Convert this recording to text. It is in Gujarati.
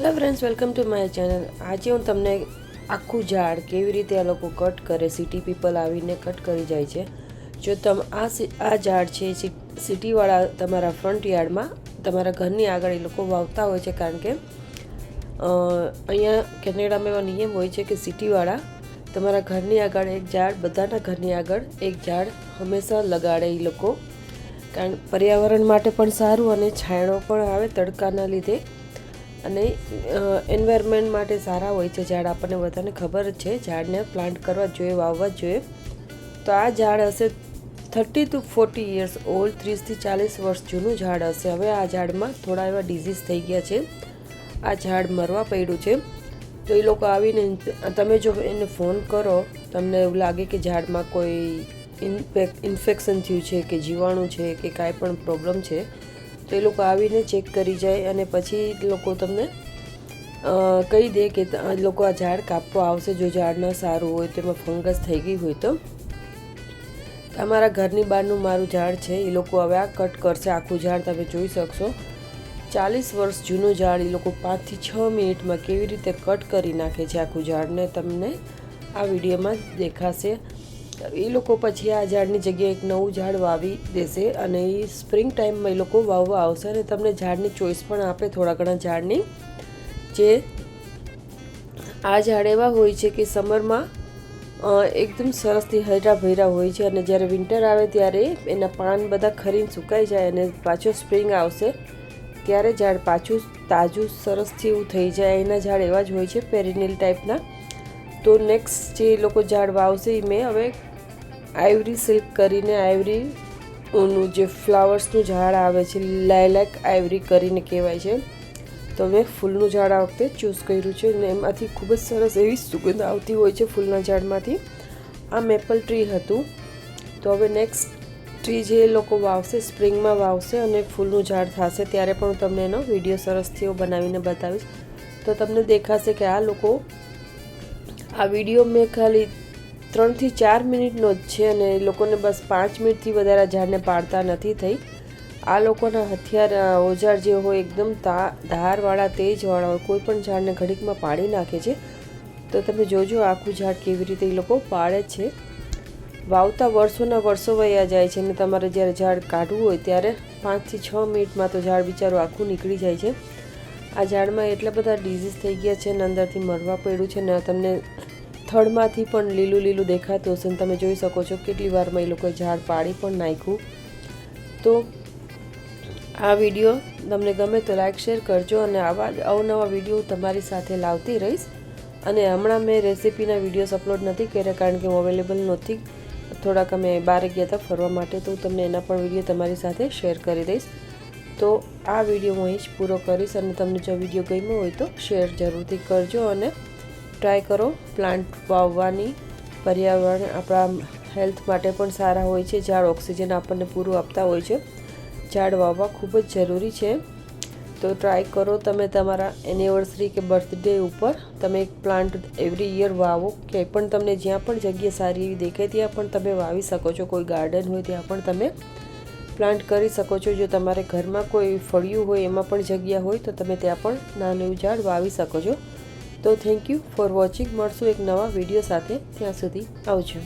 Hello friends, welcome to my channel. આજે હું તમને આખું ઝાડ કેવી રીતે આ લોકો કટ કરે, સિટી પીપલ આવીને કટ કરી જાય છે। જો તમે આ ઝાડ છે સિટીવાળા તમારા ફ્રન્ટ યાર્ડમાં તમારા ઘરની આગળ એ લોકો વાવતા હોય છે, કારણ કે અહીંયા કેનેડામાં એવો નિયમ હોય છે કે સિટીવાળા તમારા ઘરની આગળ એક ઝાડ, બધાના ઘરની આગળ એક ઝાડ હંમેશા લગાડે એ લોકો, કારણ પર્યાવરણ માટે પણ સારું અને છાંયડો પણ આવે તડકાના લીધે, અને એન્વાયરમેન્ટ માટે સારા હોય છે ઝાડ। આપણને બધાને ખબર જ છે ઝાડને પ્લાન્ટ કરવા જોઈએ, વાવવા જોઈએ। તો આ ઝાડ હશે 30 to 40 યર્સ ઓલ્ડ, 30 થી 40 વર્ષ જૂનું ઝાડ હશે। હવે આ ઝાડમાં થોડા એવા ડિઝીઝ થઈ ગયા છે, આ ઝાડ મરવા પડ્યું છે। તો એ લોકો આવીને તમે જો એને ફોન કરો, તમને એવું લાગે કે ઝાડમાં કોઈ ઇન્ફેક્શન થયું છે કે જીવાણું છે કે કાંઈ પણ પ્રોબ્લેમ છે, તો એ લોકો આવીને ચેક કરી જાય અને પછી લોકો તમને કહી દે કે લોકો આ ઝાડ કાપવા આવશે જો ઝાડ ન સારું હોય, તેમાં ફંગસ થઈ ગઈ હોય તો। તમારા ઘરની બહારનું મારું ઝાડ છે, એ લોકો હવે આ કટ કરશે આખું ઝાડ। તમે જોઈ શકશો 40 વર્ષ જૂનું ઝાડ એ લોકો 5 થી 6 મિનિટમાં કેવી રીતે કટ કરી નાખે છે આખું ઝાડને, તમને આ વિડીયોમાં દેખાશે। એ લોકો પછી આ ઝાડની જગ્યાએ એક નવું ઝાડ વાવી દેશે અને એ સ્પ્રિંગ ટાઈમમાં એ લોકો વાવવા આવશે અને તમને ઝાડની ચોઈસ પણ આપે થોડા ઘણા ઝાડની। જે આ ઝાડ એવા હોય છે કે સમરમાં એકદમ સરસથી હર્યા ભર્યા હોય છે, અને જ્યારે વિન્ટર આવે ત્યારે એના પાન બધા ખરીને સુકાઈ જાય અને પાછો સ્પ્રિંગ આવશે ત્યારે ઝાડ પાછું તાજું સરસથી એવું થઈ જાય। એના ઝાડ એવા જ હોય છે પેરિનિલ ટાઈપના। તો નેક્સ્ટ જે લોકો ઝાડ વાવશે એ મેં હવે આઇવરી સિલ્ક કરીને, આઇવરીનું જે ફ્લાવર્સનું ઝાડ આવે છે, લાયલેક આઇવરી કરીને કહેવાય છે, તો મેં ફૂલનું ઝાડ આ વખતે ચૂઝ કર્યું છે અને એમાંથી ખૂબ જ સરસ એવી સુગંધ આવતી હોય છે ફૂલના ઝાડમાંથી। આ મેપલ ટ્રી હતું, તો હવે નેક્સ્ટ ટ્રી જે લોકો વાવશે સ્પ્રિંગમાં વાવશે અને ફૂલનું ઝાડ થશે ત્યારે પણ તમને એનો વિડીયો સરસથી એવો બનાવીને બતાવીશ। તો તમને દેખાશે કે આ લોકો આ વિડીયો મેં ખાલી 3 થી 4 મિનિટનો જ છે અને એ લોકોને બસ 5 મિનિટથી વધારે ઝાડને પાડતા નથી થઈ। આ લોકોના હથિયાર ઓજાર જે હોય એકદમ ધારવાળા, તેજવાળા હોય, કોઈ પણ ઝાડને ઘડીકમાં પાડી નાખે છે। તો તમે જોજો આખું ઝાડ કેવી રીતે એ લોકો પાડે છે। વાવતા વર્ષોના વર્ષો વયા જાય છે અને તમારે જ્યારે ઝાડ કાઢવું હોય ત્યારે 5 થી 6 મિનિટમાં તો ઝાડ બિચારું આખું નીકળી જાય છે। આ ઝાડમાં એટલા બધા ડિઝીઝ થઈ ગયા છે અને અંદરથી મરવા પડ્યું છે ને તમને થડમાંથી પણ લીલું લીલું દેખાતું હશે, તમે જોઈ શકો છો કેટલી વારમાં એ લોકોએ ઝાડ પાડી પણ નાખ્યું। તો આ વિડીયો તમને ગમે તો લાઈક શેર કરજો અને આવા અવનવા વિડીયો તમારી સાથે લાવતી રહીશ। અને હમણાં મેં રેસિપીના વિડીયોઝ અપલોડ નથી કર્યા કારણ કે હું અવેલેબલ નહોતી, થોડાક અમે બહાર ગયા હતા ફરવા માટે, તો તમને એના પણ વિડીયો તમારી સાથે શેર કરી દઈશ। તો આ વિડીયો હું અહીં જ પૂરો કરીશ અને તમને જો વિડીયો ગમ્યો હોય તો શેર જરૂરથી કરજો અને ટ્રાય કરો પ્લાન્ટ વાવવાની। પર્યાવરણ આપણા હેલ્થ માટે પણ સારા હોય છે, ઝાડ ઓક્સિજન આપણને પૂરું આપતા હોય છે, ઝાડ વાવવા ખૂબ જ જરૂરી છે। તો ટ્રાય કરો તમે તમારા એનિવર્સરી કે બર્થડે ઉપર તમે એક પ્લાન્ટ એવરી યર વાવો, કે પણ તમને જ્યાં પણ જગ્યા સારી એવી દેખાય ત્યાં પણ તમે વાવી શકો છો। કોઈ ગાર્ડન હોય ત્યાં પણ તમે પ્લાન્ટ કરી શકો છો। જો તમારે ઘરમાં કોઈ ફળિયું હોય, એમાં પણ જગ્યા હોય તો તમે ત્યાં પણ નાનું એવું ઝાડ વાવી શકો છો। તો થેન્ક યુ ફોર વોચિંગ। મળશું એક નવા વિડીયો સાથે, ત્યાં સુધી આવજો।